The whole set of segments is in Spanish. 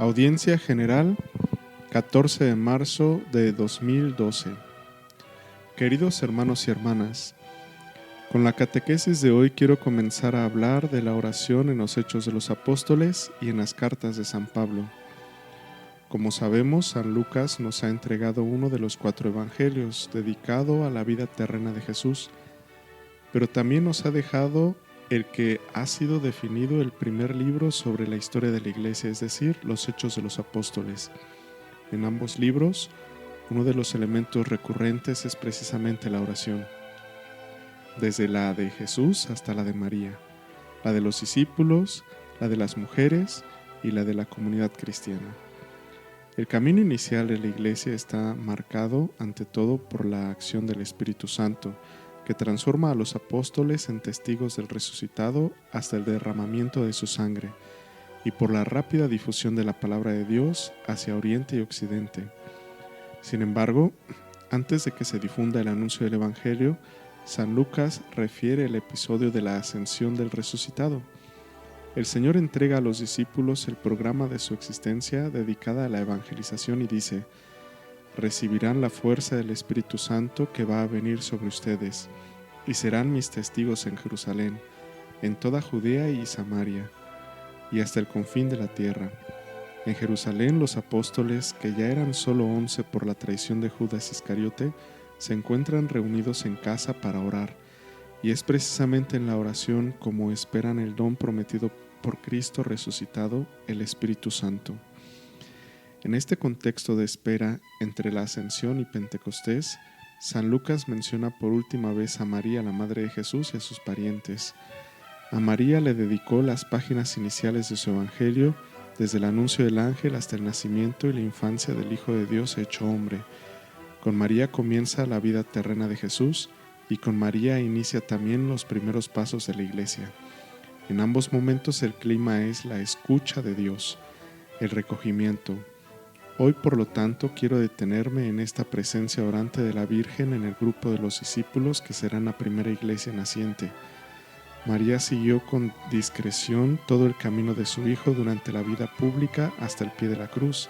Audiencia General, 14 de marzo de 2012. Queridos hermanos y hermanas, con la catequesis de hoy quiero comenzar a hablar de la oración en los Hechos de los Apóstoles y en las cartas de San Pablo. Como sabemos, San Lucas nos ha entregado uno de los 4 evangelios dedicado a la vida terrena de Jesús, pero también nos ha dejado el que ha sido definido el primer libro sobre la historia de la Iglesia, es decir, los Hechos de los Apóstoles. En ambos libros, uno de los elementos recurrentes es precisamente la oración, desde la de Jesús hasta la de María, la de los discípulos, la de las mujeres y la de la comunidad cristiana. El camino inicial de la Iglesia está marcado ante todo por la acción del Espíritu Santo, que transforma a los apóstoles en testigos del resucitado hasta el derramamiento de su sangre, y por la rápida difusión de la palabra de Dios hacia Oriente y Occidente. Sin embargo, antes de que se difunda el anuncio del Evangelio, San Lucas refiere el episodio de la ascensión del resucitado. El Señor entrega a los discípulos el programa de su existencia dedicada a la evangelización y dice: recibirán la fuerza del Espíritu Santo que va a venir sobre ustedes, y serán mis testigos en Jerusalén, en toda Judea y Samaria, y hasta el confín de la tierra. En Jerusalén los apóstoles, que ya eran solo 11 por la traición de Judas Iscariote, se encuentran reunidos en casa para orar, y es precisamente en la oración como esperan el don prometido por Cristo resucitado, el Espíritu Santo. En este contexto de espera entre la Ascensión y Pentecostés, San Lucas menciona por última vez a María, la Madre de Jesús, y a sus parientes. A María le dedicó las páginas iniciales de su Evangelio, desde el anuncio del ángel hasta el nacimiento y la infancia del Hijo de Dios hecho hombre. Con María comienza la vida terrena de Jesús, y con María inicia también los primeros pasos de la Iglesia. En ambos momentos el clima es la escucha de Dios, el recogimiento. Hoy, por lo tanto, quiero detenerme en esta presencia orante de la Virgen en el grupo de los discípulos que serán la primera iglesia naciente. María siguió con discreción todo el camino de su Hijo durante la vida pública hasta el pie de la cruz,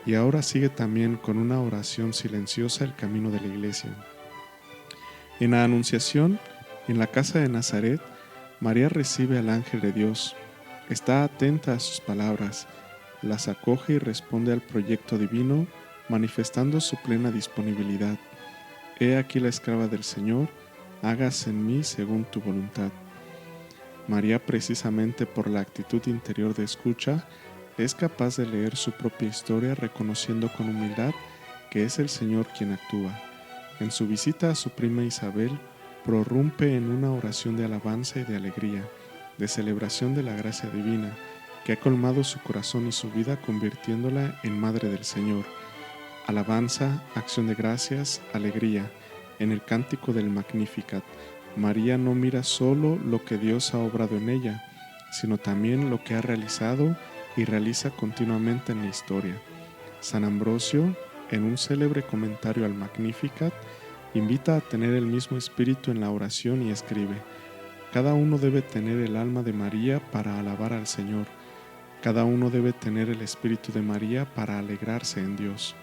y ahora sigue también con una oración silenciosa el camino de la iglesia. En la Anunciación, en la casa de Nazaret, María recibe al ángel de Dios, está atenta a sus palabras, las acoge y responde al proyecto divino, manifestando su plena disponibilidad. He aquí la esclava del Señor, hágase en mí según tu voluntad. María, precisamente por la actitud interior de escucha, es capaz de leer su propia historia reconociendo con humildad que es el Señor quien actúa. En su visita a su prima Isabel, prorrumpe en una oración de alabanza y de alegría, de celebración de la gracia divina, que ha colmado su corazón y su vida convirtiéndola en Madre del Señor. Alabanza, acción de gracias, alegría. En el cántico del Magnificat, María no mira solo lo que Dios ha obrado en ella, sino también lo que ha realizado y realiza continuamente en la historia. San Ambrosio, en un célebre comentario al Magnificat, invita a tener el mismo espíritu en la oración y escribe: cada uno debe tener el alma de María para alabar al Señor. Cada uno debe tener el espíritu de María para alegrarse en Dios.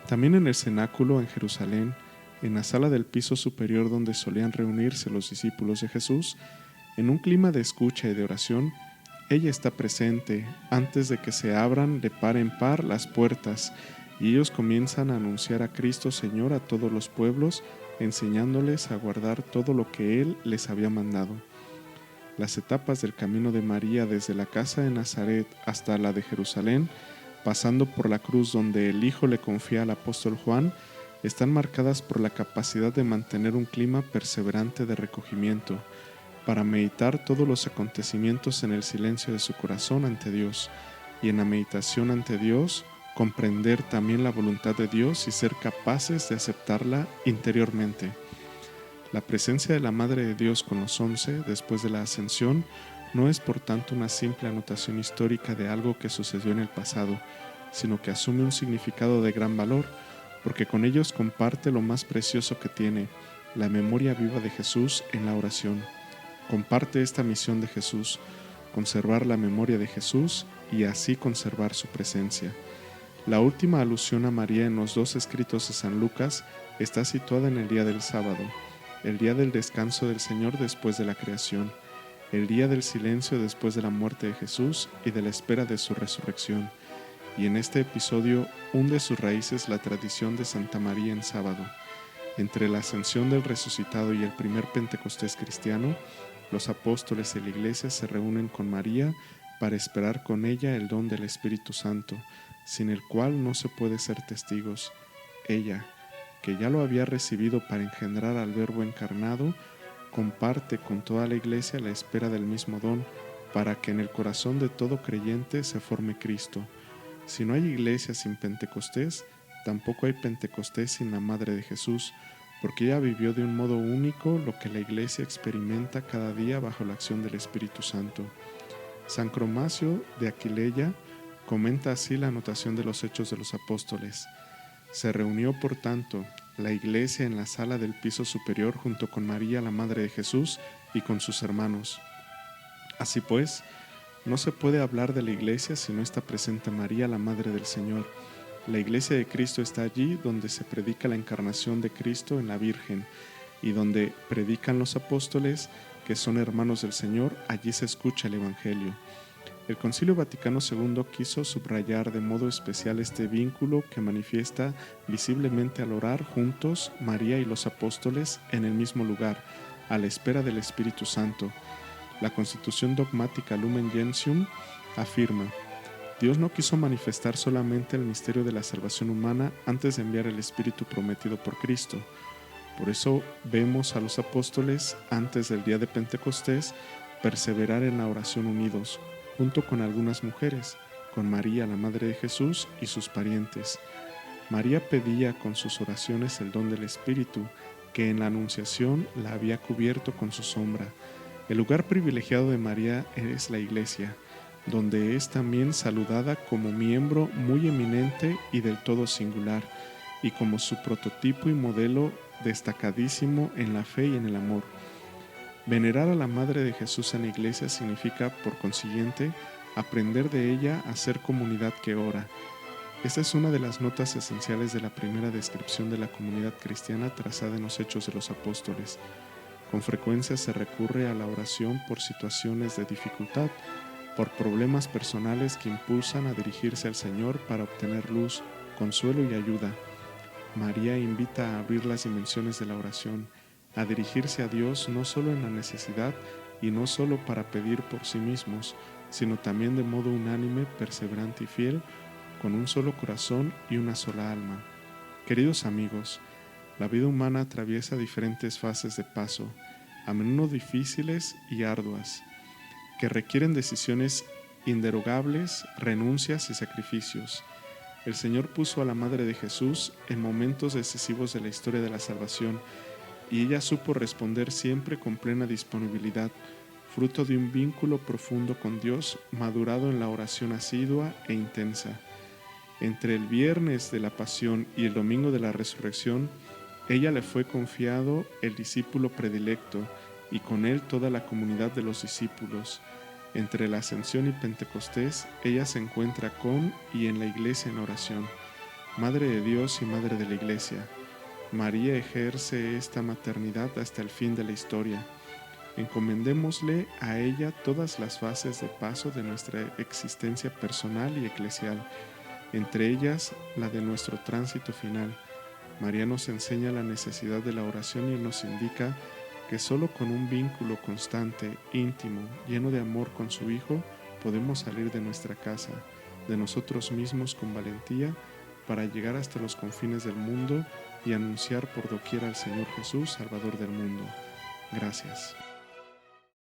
También en el cenáculo en Jerusalén, en la sala del piso superior donde solían reunirse los discípulos de Jesús, en un clima de escucha y de oración, ella está presente antes de que se abran de par en par las puertas y ellos comienzan a anunciar a Cristo Señor a todos los pueblos, enseñándoles a guardar todo lo que Él les había mandado. Las etapas del camino de María desde la casa de Nazaret hasta la de Jerusalén, pasando por la cruz donde el Hijo le confía al apóstol Juan, están marcadas por la capacidad de mantener un clima perseverante de recogimiento, para meditar todos los acontecimientos en el silencio de su corazón ante Dios, y en la meditación ante Dios, comprender también la voluntad de Dios y ser capaces de aceptarla interiormente. La presencia de la Madre de Dios con los 11 después de la ascensión no es por tanto una simple anotación histórica de algo que sucedió en el pasado, sino que asume un significado de gran valor, porque con ellos comparte lo más precioso que tiene, la memoria viva de Jesús en la oración. Comparte esta misión de Jesús, conservar la memoria de Jesús y así conservar su presencia. La última alusión a María en los dos escritos de San Lucas está situada en el día del sábado, el día del descanso del Señor después de la creación, el día del silencio después de la muerte de Jesús y de la espera de su resurrección. Y en este episodio hunde sus raíces la tradición de Santa María en sábado. Entre la ascensión del resucitado y el primer Pentecostés cristiano, los apóstoles y la Iglesia se reúnen con María para esperar con ella el don del Espíritu Santo, sin el cual no se puede ser testigos. Ella, que ya lo había recibido para engendrar al Verbo encarnado, comparte con toda la Iglesia la espera del mismo don, para que en el corazón de todo creyente se forme Cristo. Si no hay Iglesia sin Pentecostés, tampoco hay Pentecostés sin la Madre de Jesús, porque ella vivió de un modo único lo que la Iglesia experimenta cada día bajo la acción del Espíritu Santo. San Cromacio de Aquileia comenta así la anotación de los Hechos de los Apóstoles. Se reunió, por tanto, la Iglesia en la sala del piso superior junto con María, la Madre de Jesús, y con sus hermanos. Así pues, no se puede hablar de la Iglesia si no está presente María, la Madre del Señor. La Iglesia de Cristo está allí donde se predica la encarnación de Cristo en la Virgen, y donde predican los apóstoles, que son hermanos del Señor, allí se escucha el Evangelio. El Concilio Vaticano II quiso subrayar de modo especial este vínculo que manifiesta visiblemente al orar juntos María y los apóstoles en el mismo lugar, a la espera del Espíritu Santo. La Constitución Dogmática Lumen Gentium afirma: Dios no quiso manifestar solamente el misterio de la salvación humana antes de enviar el Espíritu prometido por Cristo. Por eso vemos a los apóstoles, antes del día de Pentecostés, perseverar en la oración unidos, junto con algunas mujeres, con María, la Madre de Jesús, y sus parientes. María pedía con sus oraciones el don del Espíritu, que en la Anunciación la había cubierto con su sombra. El lugar privilegiado de María es la Iglesia, donde es también saludada como miembro muy eminente y del todo singular, y como su prototipo y modelo destacadísimo en la fe y en el amor. Venerar a la Madre de Jesús en la Iglesia significa, por consiguiente, aprender de ella a ser comunidad que ora. Esta es una de las notas esenciales de la primera descripción de la comunidad cristiana trazada en los Hechos de los Apóstoles. Con frecuencia se recurre a la oración por situaciones de dificultad, por problemas personales que impulsan a dirigirse al Señor para obtener luz, consuelo y ayuda. María invita a abrir las dimensiones de la oración, a dirigirse a Dios no solo en la necesidad y no solo para pedir por sí mismos, sino también de modo unánime, perseverante y fiel, con un solo corazón y una sola alma. Queridos amigos, la vida humana atraviesa diferentes fases de paso, a menudo difíciles y arduas, que requieren decisiones inderogables, renuncias y sacrificios. El Señor puso a la Madre de Jesús en momentos decisivos de la historia de la salvación, y ella supo responder siempre con plena disponibilidad, fruto de un vínculo profundo con Dios, madurado en la oración asidua e intensa. Entre el viernes de la Pasión y el domingo de la Resurrección, ella le fue confiado el discípulo predilecto, y con él toda la comunidad de los discípulos. Entre la Ascensión y Pentecostés, ella se encuentra con y en la Iglesia en oración. Madre de Dios y Madre de la Iglesia, María ejerce esta maternidad hasta el fin de la historia. Encomendémosle a ella todas las fases de paso de nuestra existencia personal y eclesial, entre ellas la de nuestro tránsito final. María nos enseña la necesidad de la oración y nos indica que solo con un vínculo constante, íntimo, lleno de amor con su Hijo, podemos salir de nuestra casa, de nosotros mismos con valentía, para llegar hasta los confines del mundo y anunciar por doquier al Señor Jesús, Salvador del mundo. Gracias.